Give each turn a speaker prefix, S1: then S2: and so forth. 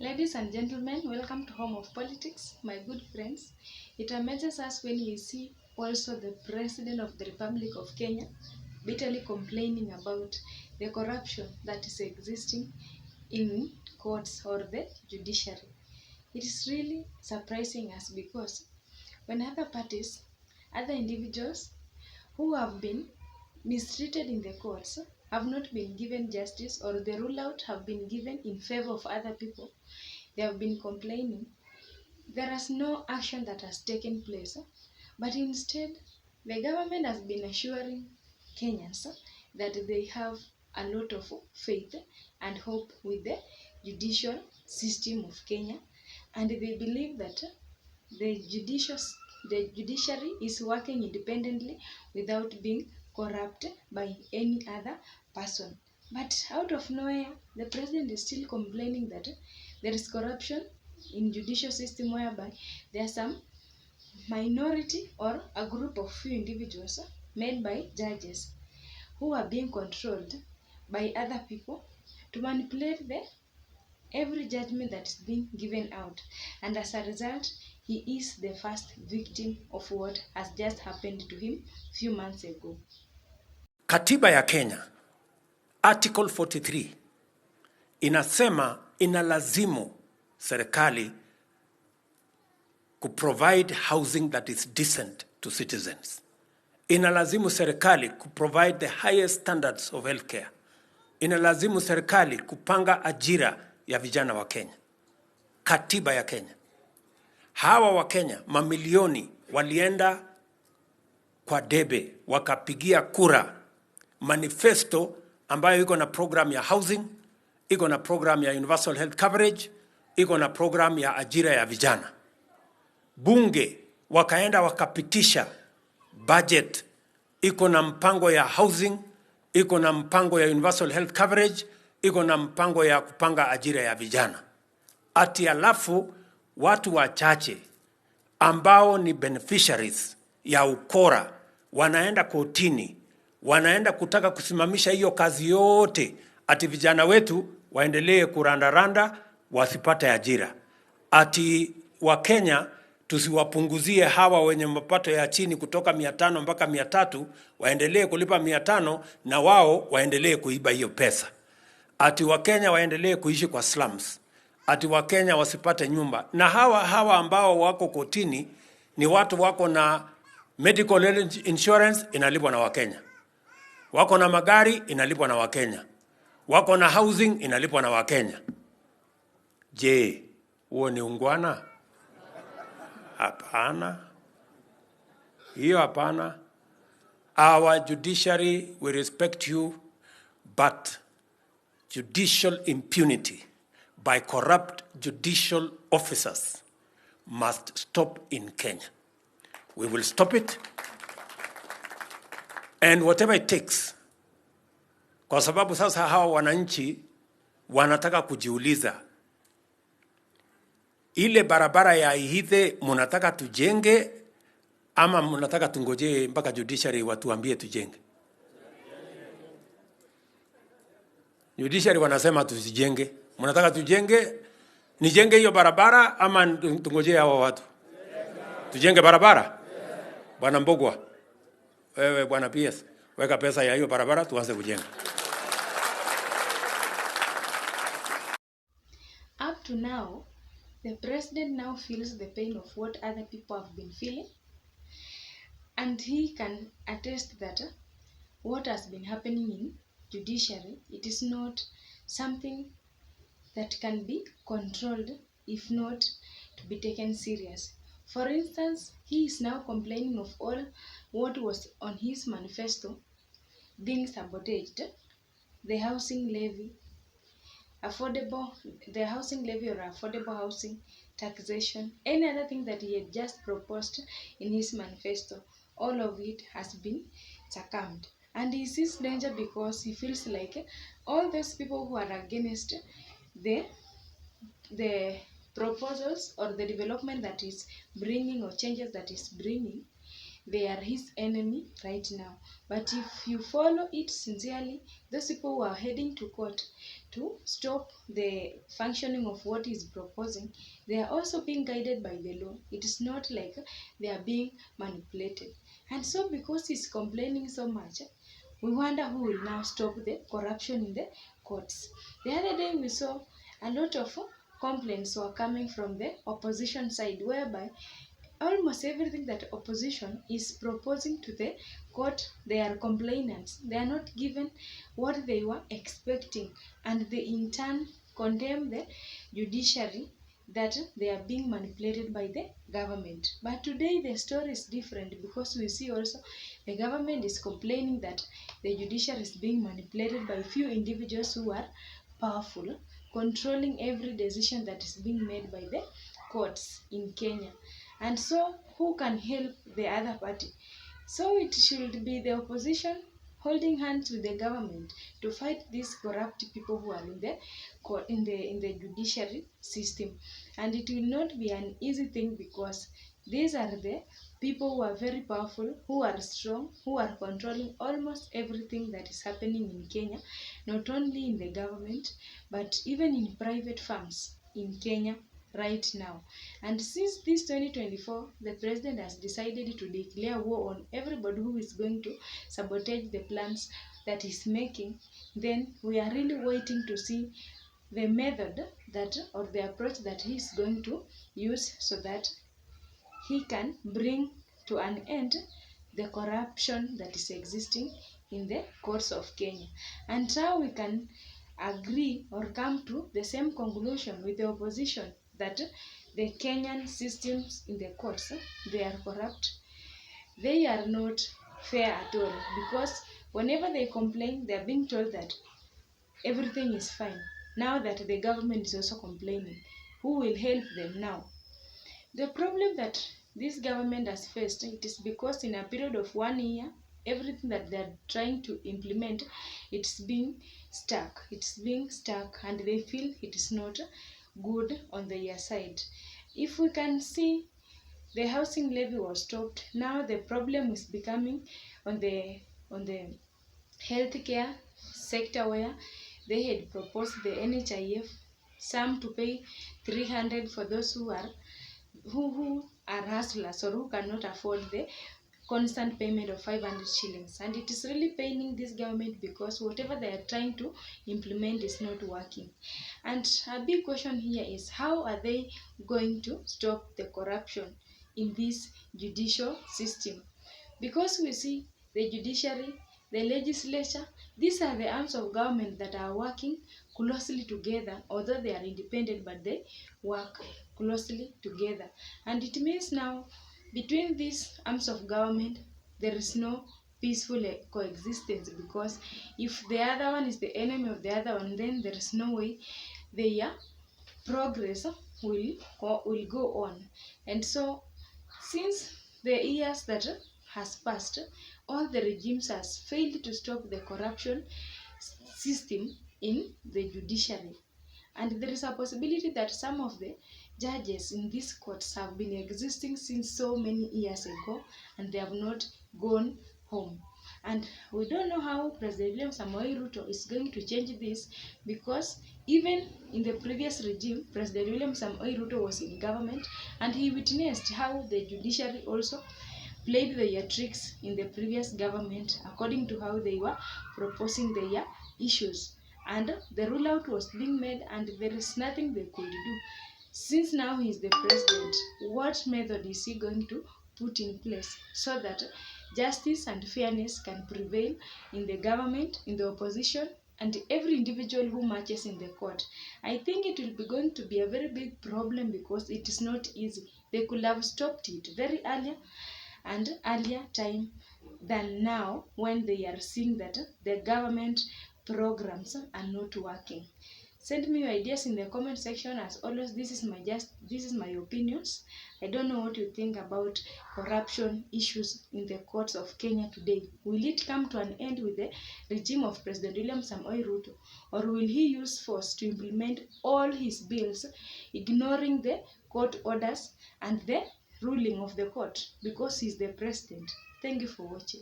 S1: Ladies and gentlemen, welcome to Home of Politics, my good friends. It amazes us when we see also the President of the Republic of Kenya bitterly complaining about the corruption that is existing in courts or the judiciary. It is really surprising us because when other parties, other individuals who have been mistreated in the courts have not been given justice, or the rule out have been given in favor of other people, they have been complaining. There is no action that has taken place, but instead the government has been assuring Kenyans that they have a lot of faith and hope with the judicial system of Kenya, and they believe that the judiciary is working independently without being corrupted by any other person. But out of nowhere, the president is still complaining that there is corruption in judicial system, whereby there are some minority or a group of few individuals made by judges who are being controlled by other people to manipulate the every judgment that is being given out, and as a result he is the first victim of what has just happened to him few months ago.
S2: Katiba ya Kenya Article 43 inasema inalazimu serikali kuprovide housing that is decent to citizens. Inalazimu serikali kuprovide the highest standards of healthcare. Inalazimu serikali kupanga ajira ya vijana wa Kenya. Katiba ya Kenya. Hawa wa Kenya mamilioni walienda kwa debe wakapigia kura manifesto ambayo iko na program ya housing, iko na program ya universal health coverage, iko na program ya ajira ya vijana. Bunge wakaenda wakapitisha budget, iko na mpango ya housing, iko na mpango ya universal health coverage, iko na mpango ya kupanga ajira ya vijana. Ati alafu watu wachache ambao ni beneficiaries ya ukora wanaenda kotini, wanaenda kutaka kusimamisha hiyo kazi yote, ati vijana wetu waendelee kurandaranda wasipate ajira. Ati wa Kenya tusiwapunguzie hawa wenye mapato ya chini kutoka 500 mpaka 300, waendelee kulipa 500 na wao waendelee kuiba hiyo pesa. Ati wa Kenya waendelee kuishi kwa slums. Ati wa Kenya wasipate nyumba. Na hawa ambao wako kotini ni watu wako na medical insurance inalipwa na wa Kenya. Wako na magari inalipwa na wa Kenya. Wako na housing inalipwa na wa Kenya. Je, huo ni ungwana? Hapana. Hiyo hapana. Our judiciary, we respect you, but judicial impunity by corrupt judicial officers must stop in Kenya. We will stop it, and whatever it takes. Kwa sababu sasa hawa wananchi wanataka kujiuliza, ile barabara ya Ihithe mnataka tujenge ama mnataka tungoje mpaka judiciary watuambie tujenge? Judiciary wanasema tusijenge. Mnataka tujenge, nijenge hiyo barabara ama tungoje hawa watu? Tujenge barabara? Bwana Mbogwa, wewe bwana PS, weka pesa ya hiyo barabara tuanze kujenga.
S1: Up to now, the president now feels the pain of what other people have been feeling, and he can attest that what has been happening in judiciary, it is not something that can be controlled if not to be taken serious. For instance, he is now complaining of all what was on his manifesto being sabotaged: the housing levy, the housing levy or affordable housing, taxation, any other thing that he had just proposed in his manifesto. All of it has been succumbed, and he sees danger because he feels like all those people who are against the proposals or the development that is bringing or changes that is bringing, they are his enemy right now. But if you follow it sincerely, those people who are heading to court to stop the functioning of what is proposing, they are also being guided by the law. It is not like they are being manipulated. And so because he's complaining so much, we wonder who will now stop the corruption in the courts. The other day we saw a lot of complaints were coming from the opposition side, whereby almost everything that opposition is proposing to the court, they are complainants. They are not given what they were expecting, and they in turn condemn the judiciary that they are being manipulated by the government. But today the story is different, because we see also the government is complaining that the judiciary is being manipulated by few individuals who are powerful, controlling every decision that is being made by the courts in Kenya. And so who can help the other party? So it should be the opposition holding hands with the government to fight these corrupt people who are in the judiciary system. And it will not be an easy thing, because these are the people who are very powerful, who are strong, who are controlling almost everything that is happening in Kenya, not only in the government, but even in private firms in Kenya right now. And since this 2024, the president has decided to declare war on everybody who is going to sabotage the plans that he's making, then we are really waiting to see the method that, or the approach that he's going to use, so that he can bring to an end the corruption that is existing in the courts of Kenya. And how we can agree or come to the same conclusion with the opposition that the Kenyan systems in the courts, they are corrupt. They are not fair at all, because whenever they complain, they are being told that everything is fine. Now that the government is also complaining, who will help them now? The problem that this government has faced, it is because in a period of 1 year, everything that they are trying to implement, it's being stuck. It's being stuck, and they feel it is not good on their side. If we can see, the housing levy was stopped. Now the problem is becoming on the healthcare sector, where they had proposed the NHIF, some to pay 300 for those who are hustlers, or who cannot afford the constant payment of 500 shillings. And it is really paining this government, because whatever they are trying to implement is not working. And a big question here is, how are they going to stop the corruption in this judicial system? Because we see the judiciary, the legislature, these are the arms of government that are working closely together, although they are independent, but they work closely together. And it means now, between these arms of government, there is no peaceful coexistence, because if the other one is the enemy of the other one, then there is no way their progress will go on. And so, since the years that has passed, all the regimes has failed to stop the corruption system in the judiciary. And there is a possibility that some of the judges in these courts have been existing since so many years ago, and they have not gone home. And we don't know how President William Samoei Ruto is going to change this, because even in the previous regime, President William Samoei Ruto was in government, and he witnessed how the judiciary also played their tricks in the previous government according to how they were proposing their issues. And the rule out was being made, and there is nothing they could do. Since now he is the president, what method is he going to put in place so that justice and fairness can prevail in the government, in the opposition, and every individual who marches in the court? I think it will be going to be a very big problem, because it is not easy. They could have stopped it very earlier time than now, when they are seeing that the government programs are not working. Send me your ideas in the comment section. As always, this is my opinions. I don't know what you think about corruption issues in the courts of Kenya today. Will it come to an end with the regime of President William Samoei Ruto, or will he use force to implement all his bills, ignoring the court orders and the ruling of the court, because he's the president? Thank you for watching.